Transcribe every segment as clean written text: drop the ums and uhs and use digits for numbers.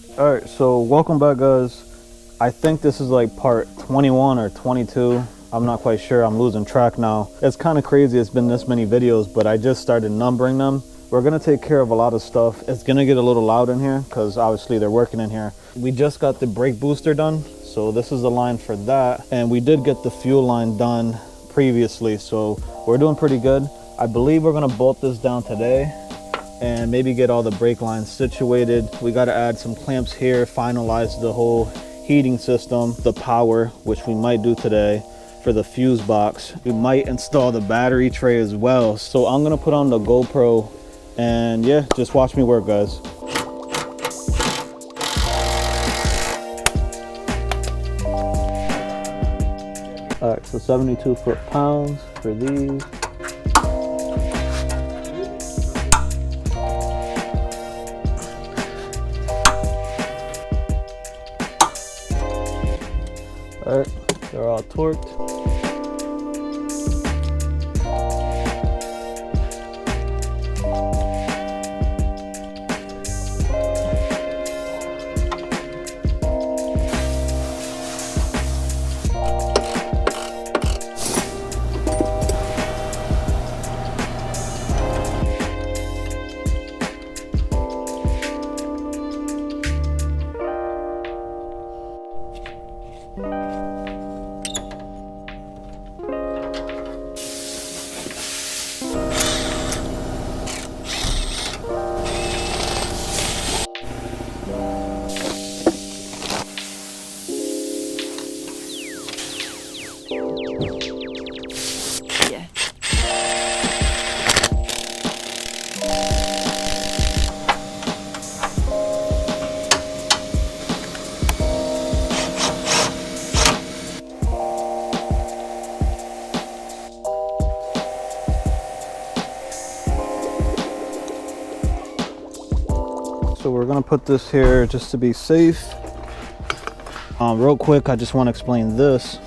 All right, so welcome back, guys. I think this is like part 21 or 22. I'm not quite sure, I'm losing track now. It's kind of crazy, it's been this many videos, but I just started numbering them. We're gonna take care of a lot of stuff. It's gonna get a little loud in here because obviously they're working in here. We just got the brake booster done, so this is the line for that. And we did get the fuel line done previously, so we're doing pretty good. I believe we're gonna bolt this down today and maybe get all the brake lines situated. We gotta add some clamps here, finalize the whole heating system, the power, which we might do today. For the fuse box, we might install the battery tray as well. So I'm gonna put on the GoPro and yeah, just watch me work, guys. All right, so 72 foot-pounds for these. All right, they're all torqued. So we're gonna put this here just to be safe. Real quick, I just want to explain this.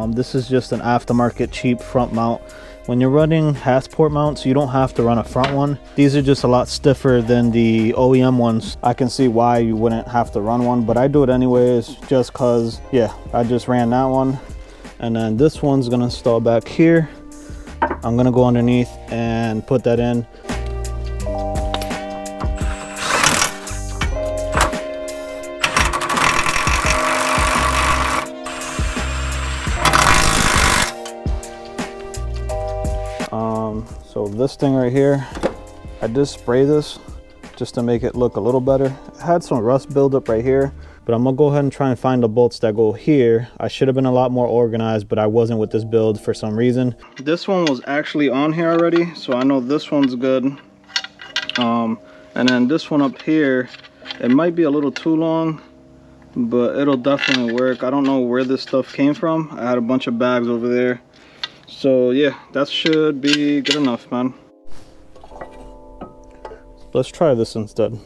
This is just an aftermarket cheap front mount. When you're running Hasport mounts, you don't have to run a front one. These are just a lot stiffer than the OEM ones. I can see why you wouldn't have to run one, but I do it anyways just cause, yeah, I just ran that one. And then this one's gonna install back here. I'm gonna go underneath and put that in. So this thing right here, I did spray this just to make it look a little better. I had some rust buildup right here, but I'm gonna go ahead and try and find the bolts that go here. I should have been a lot more organized, but I wasn't with this build for some reason. This one was actually on here already, so I know this one's good. And then this one up here, it might be a little too long, but it'll definitely work. I don't know where this stuff came from. I had a bunch of bags over there. So yeah, that should be good enough, man. Let's try this instead.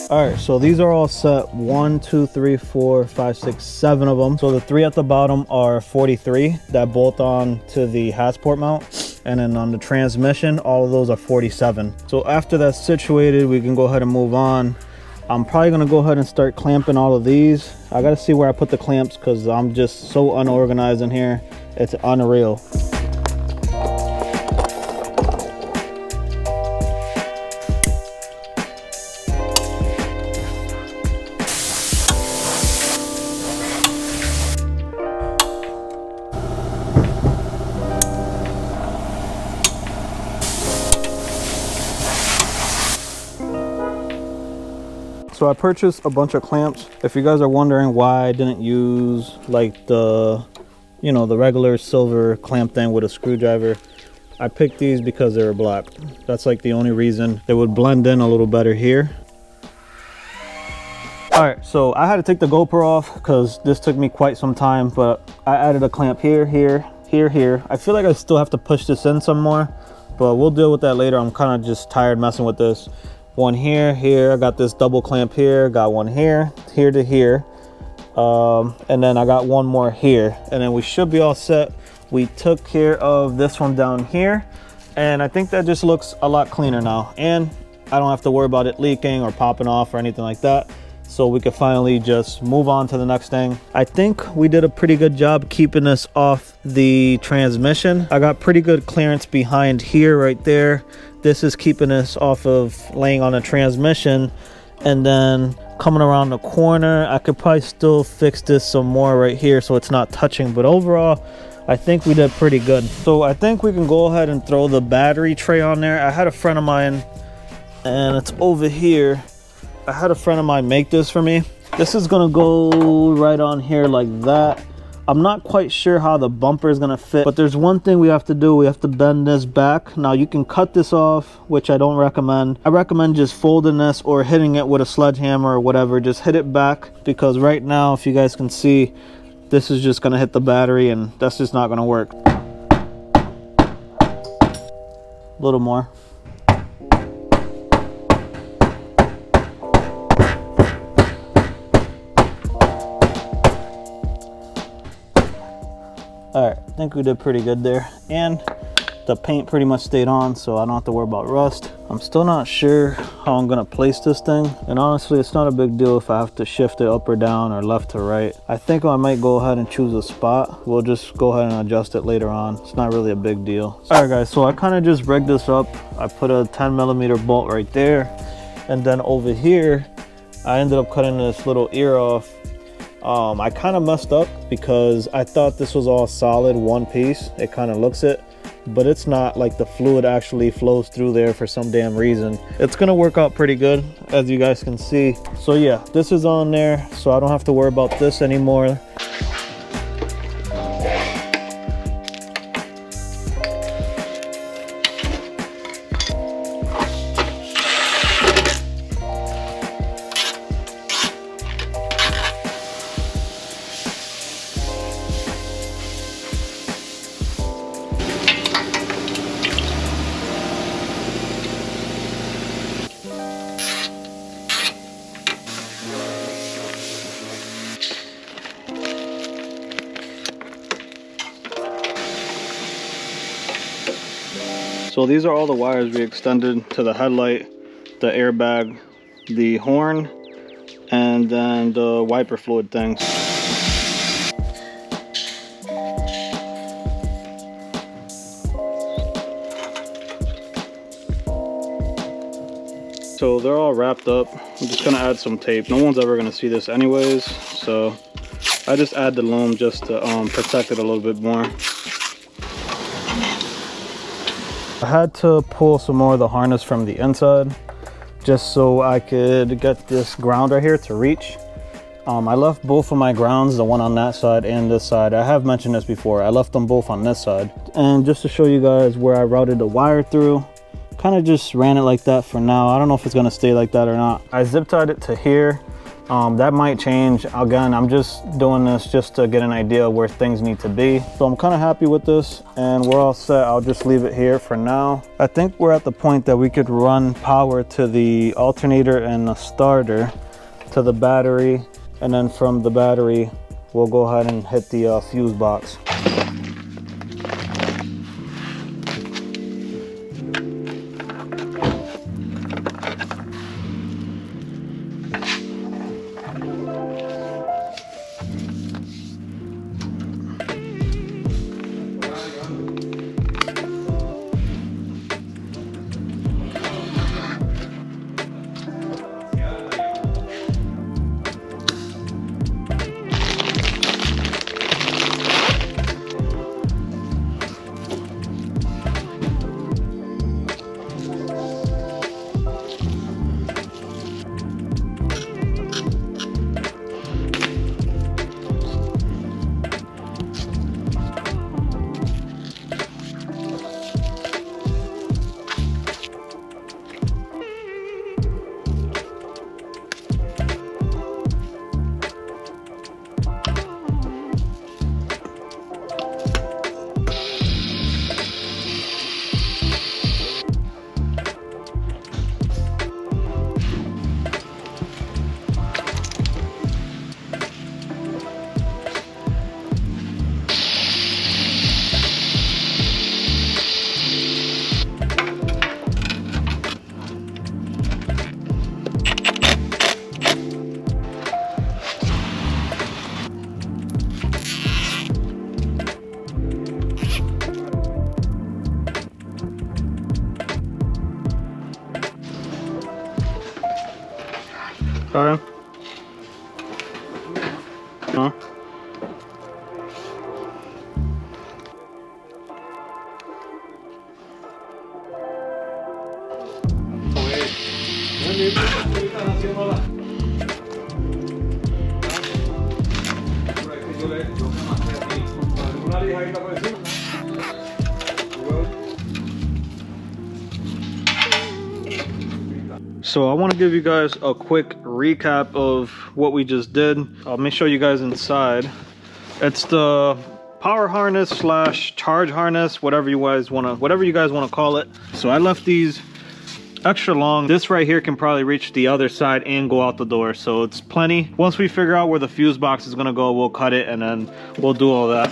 All right, so these are all set. 1, 2, 3, 4, 5, 6, 7 of them. So the 3 at the bottom are 43 that bolt on to the Hasport mount. And then on the transmission, all of those are 47. So after that's situated, we can go ahead and move on. I'm probably gonna go ahead and start clamping all of these. I gotta see where I put the clamps because I'm just so unorganized in here. It's unreal. So I purchased a bunch of clamps. If you guys are wondering why I didn't use like the, you know, the regular silver clamp thing with a screwdriver, I picked these because they were black. That's like the only reason. They would blend in a little better here. All right, so I had to take the GoPro off because this took me quite some time, but I added a clamp here, here, here, here. I feel like I still have to push this in some more, but we'll deal with that later. I'm kind of just tired messing with this. One here, here. I got this double clamp here. Got one here, here to here. And then I got one more here. And then we should be all set. We took care of this one down here. And I think that just looks a lot cleaner now. And I don't have to worry about it leaking or popping off or anything like that. So we could finally just move on to the next thing. I think we did a pretty good job keeping this off the transmission. I got pretty good clearance behind here right there. This is keeping us off of laying on the transmission. And then coming around the corner, I could probably still fix this some more right here so it's not touching. But overall, I think we did pretty good. So I think we can go ahead and throw the battery tray on there. I had a friend of mine, and it's over here. I had a friend of mine make this for me. This is gonna go right on here like that. I'm not quite sure how the bumper is gonna fit, but there's one thing we have to do. We have to bend this back. Now you can cut this off, which I don't recommend. I recommend just folding this or hitting it with a sledgehammer or whatever. Just hit it back, because right now, if you guys can see, this is just gonna hit the battery and that's just not gonna work. A little more. All right, I think we did pretty good there. And the paint pretty much stayed on, so I don't have to worry about rust. I'm still not sure how I'm gonna place this thing. And honestly, it's not a big deal if I have to shift it up or down or left to right. I think I might go ahead and choose a spot. We'll just go ahead and adjust it later on. It's not really a big deal. All right guys, so I kind of just rigged this up. I put a 10mm bolt right there. And then over here, I ended up cutting this little ear off. I kind of messed up because I thought this was all solid one piece. It kind of looks it, but it's not. Like the fluid actually flows through there for some damn reason. It's gonna work out pretty good, as you guys can see. So yeah, this is on there, so I don't have to worry about this anymore. So these are all the wires we extended to the headlight, the airbag, the horn, and then the wiper fluid things. So they're all wrapped up. I'm just gonna add some tape. No one's ever gonna see this anyways, so I just add the loom just to protect it a little bit more. I had to pull some more of the harness from the inside just so I could get this ground right here to reach. I left both of my grounds, the one on that side and this side. I have mentioned this before. I left them both on this side. And just to show you guys where I routed the wire through, kind of just ran it like that for now. I don't know if it's gonna stay like that or not. I zip tied it to here. That might change. Again, I'm just doing this just to get an idea of where things need to be. So I'm kind of happy with this and we're all set. I'll just leave it here for now. I think we're at the point that we could run power to the alternator and the starter to the battery. And then from the battery, we'll go ahead and hit the fuse box. Okay. Huh? So I want to give you guys a quick recap of what we just did. Let me show you guys inside. It's the power harness slash charge harness, whatever you guys want to call it. So I left these extra long. This right here can probably reach the other side and go out the door, so it's plenty. Once we figure out where the fuse box is gonna go, we'll cut it and then we'll do all that.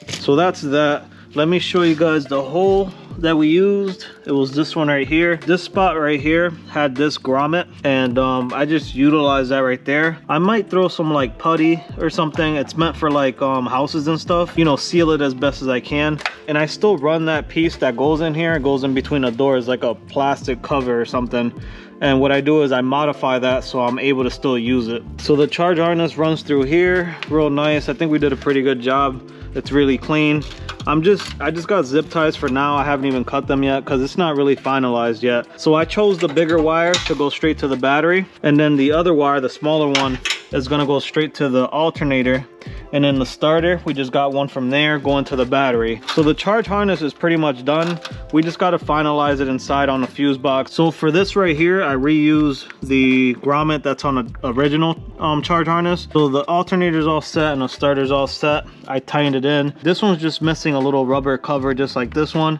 So that's that. Let me show you guys the hole that we used. It was this one right here. This spot right here had this grommet, and I just utilized that right there. I might throw some like putty or something. It's meant for like houses and stuff, you know, seal it as best as I can. And I still run that piece that goes in here, it goes in between the doors, like a plastic cover or something. And what I do is I modify that so I'm able to still use it. So the charge harness runs through here, real nice. I think we did a pretty good job. It's really clean. I just got zip ties for now. I haven't even cut them yet because it's not really finalized yet. So I chose the bigger wire to go straight to the battery, and then the other wire, the smaller one, is gonna go straight to the alternator. And then the starter, we just got one from there going to the battery. So the charge harness is pretty much done. We just got to finalize it inside on the fuse box. So for this right here, I reuse the grommet that's on the original charge harness. So the alternator's all set and the starter's all set. I tightened it in. This one's just missing a little rubber cover just like this one.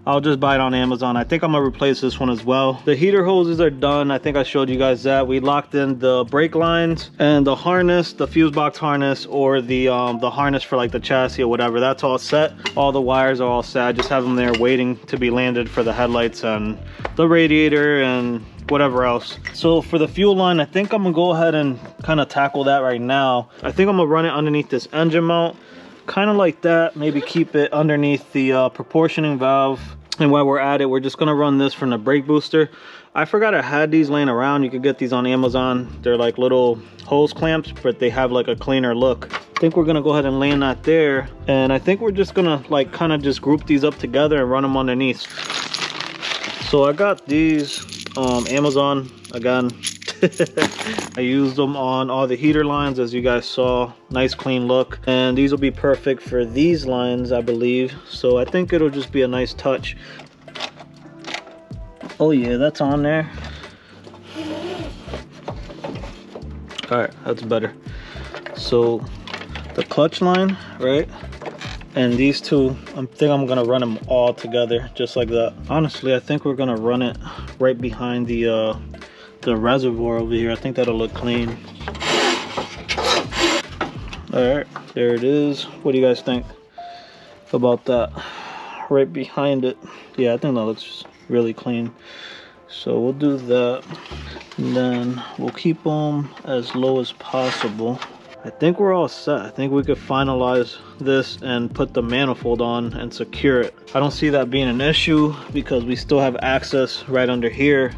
I'll just buy it on Amazon. I think I'm gonna replace this one as well. The heater hoses are done. I think I showed you guys that. We locked in the brake lines and the harness, the fuse box harness, or the harness for like the chassis or whatever. That's all set. All the wires are all set. I just have them there waiting to be landed for the headlights and the radiator and whatever else. So for the fuel line, I think I'm gonna go ahead and kind of tackle that right now. I think I'm gonna run it underneath this engine mount, kind of like that. Maybe keep it underneath the proportioning valve. And while we're at it, we're just gonna run this from the brake booster. I forgot I had these laying around. You could get these on Amazon. They're like little hose clamps, but they have like a cleaner look. I think we're gonna go ahead and land that there. And I think we're just gonna like kind of just group these up together and run them underneath. So I got these Amazon again. I used them on all the heater lines, as you guys saw. Nice clean look, and these will be perfect for these lines, I believe. So I think it'll just be a nice touch. Oh yeah, that's on there. All right, that's better. So the clutch line, right, and these two, I think I'm gonna run them all together just like that. Honestly, I think we're gonna run it right behind the reservoir over here. I think that'll look clean. All right, there it is. What do you guys think about that? Right behind it. Yeah, I think that looks really clean. So we'll do that, and then we'll keep them as low as possible. I think we're all set. I think we could finalize this and put the manifold on and secure it. I don't see that being an issue because we still have access right under here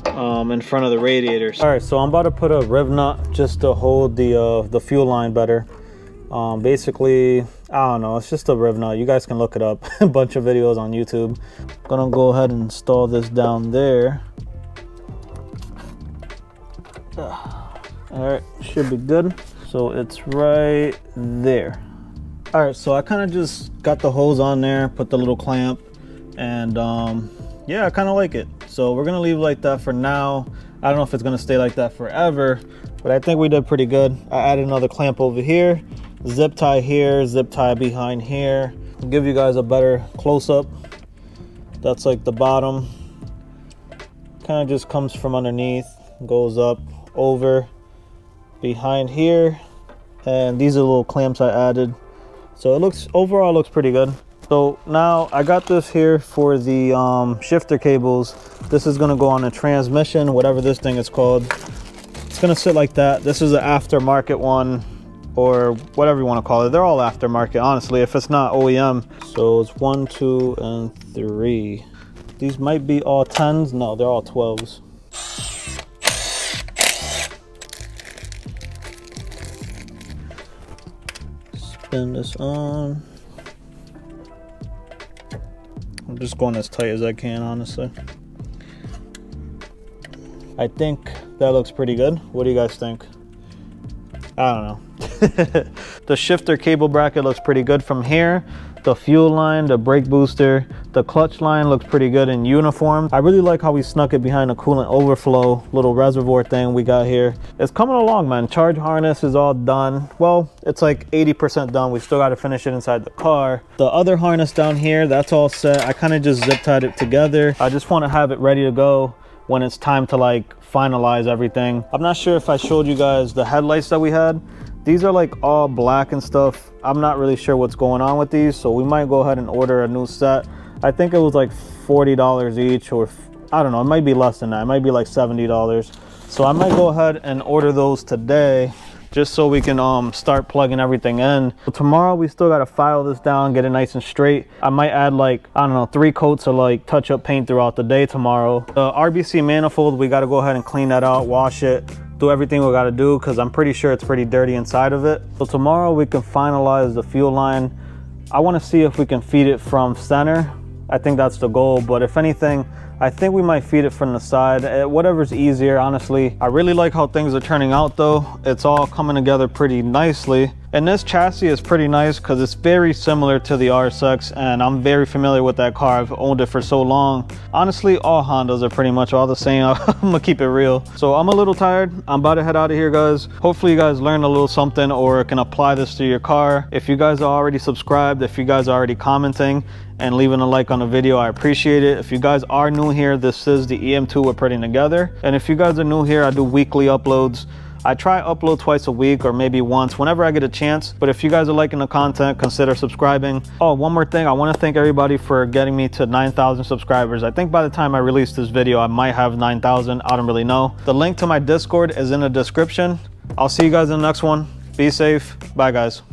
in front of the radiators. All right, so I'm about to put a riv nut just to hold the fuel line better. Basically, I don't know, it's just a riv nut. You guys can look it up. A bunch of videos on YouTube. I'm gonna go ahead and install this down there. All right, should be good. So it's right there. All right, so I kind of just got the hose on there, put the little clamp, and yeah, I kind of like it. So we're gonna leave it like that for now. I don't know if it's gonna stay like that forever, but I think we did pretty good. I added another clamp over here, zip tie here, zip tie behind here. I'll give you guys a better close-up. That's like the bottom. Kind of just comes from underneath, goes up, over, behind here, and these are the little clamps I added. So it looks, overall it looks pretty good. So now I got this here for the shifter cables. This is gonna go on a transmission, whatever this thing is called. It's gonna sit like that. This is an aftermarket one, or whatever you want to call it. They're all aftermarket, honestly, if it's not OEM. So it's 1, 2, and 3. These might be all 10s. No, they're all 12s. Spin this on. I'm just going as tight as I can, honestly. I think that looks pretty good. What do you guys think? I don't know. The shifter cable bracket looks pretty good from here. The fuel line, the brake booster, the clutch line looks pretty good in uniform. I really like how we snuck it behind the coolant overflow little reservoir thing we got here. It's coming along, man. Charge harness is all done. Well, it's like 80% done. We still got to finish it inside the car. The other harness down here, that's all set. I kind of just zip tied it together. I just want to have it ready to go when it's time to like finalize everything. I'm not sure if I showed you guys the headlights that we had. These are like all black and stuff. I'm not really sure what's going on with these, so we might go ahead and order a new set. I think it was like $40 each, or I don't know, it might be less than that. It might be like $70. So I might go ahead and order those today, just so we can start plugging everything in. So tomorrow we still gotta file this down, get it nice and straight. I might add like, I don't know, 3 coats of like touch-up paint throughout the day tomorrow. The RBC manifold, we gotta go ahead and clean that out, wash it, do everything we got to do, because I'm pretty sure it's pretty dirty inside of it. So tomorrow we can finalize the fuel line. I want to see if we can feed it from center. I think that's the goal, but if anything, I think we might feed it from the side. Whatever's easier, honestly. I really like how things are turning out though. It's all coming together pretty nicely. And this chassis is pretty nice because it's very similar to the RSX, and I'm very familiar with that car. I've owned it for so long. Honestly, all Hondas are pretty much all the same. I'm gonna keep it real. So I'm a little tired. I'm about to head out of here, guys. Hopefully you guys learned a little something or can apply this to your car. If you guys are already subscribed, if you guys are already commenting and leaving a like on the video, I appreciate it. If you guys are new here, this is the EM2 we're putting together. And if you guys are new here, I do weekly uploads. I try upload twice a week or maybe once whenever I get a chance. But if you guys are liking the content, consider subscribing. Oh, one more thing. I want to thank everybody for getting me to 9,000 subscribers. I think by the time I release this video, I might have 9,000. I don't really know. The link to my Discord is in the description. I'll see you guys in the next one. Be safe. Bye, guys.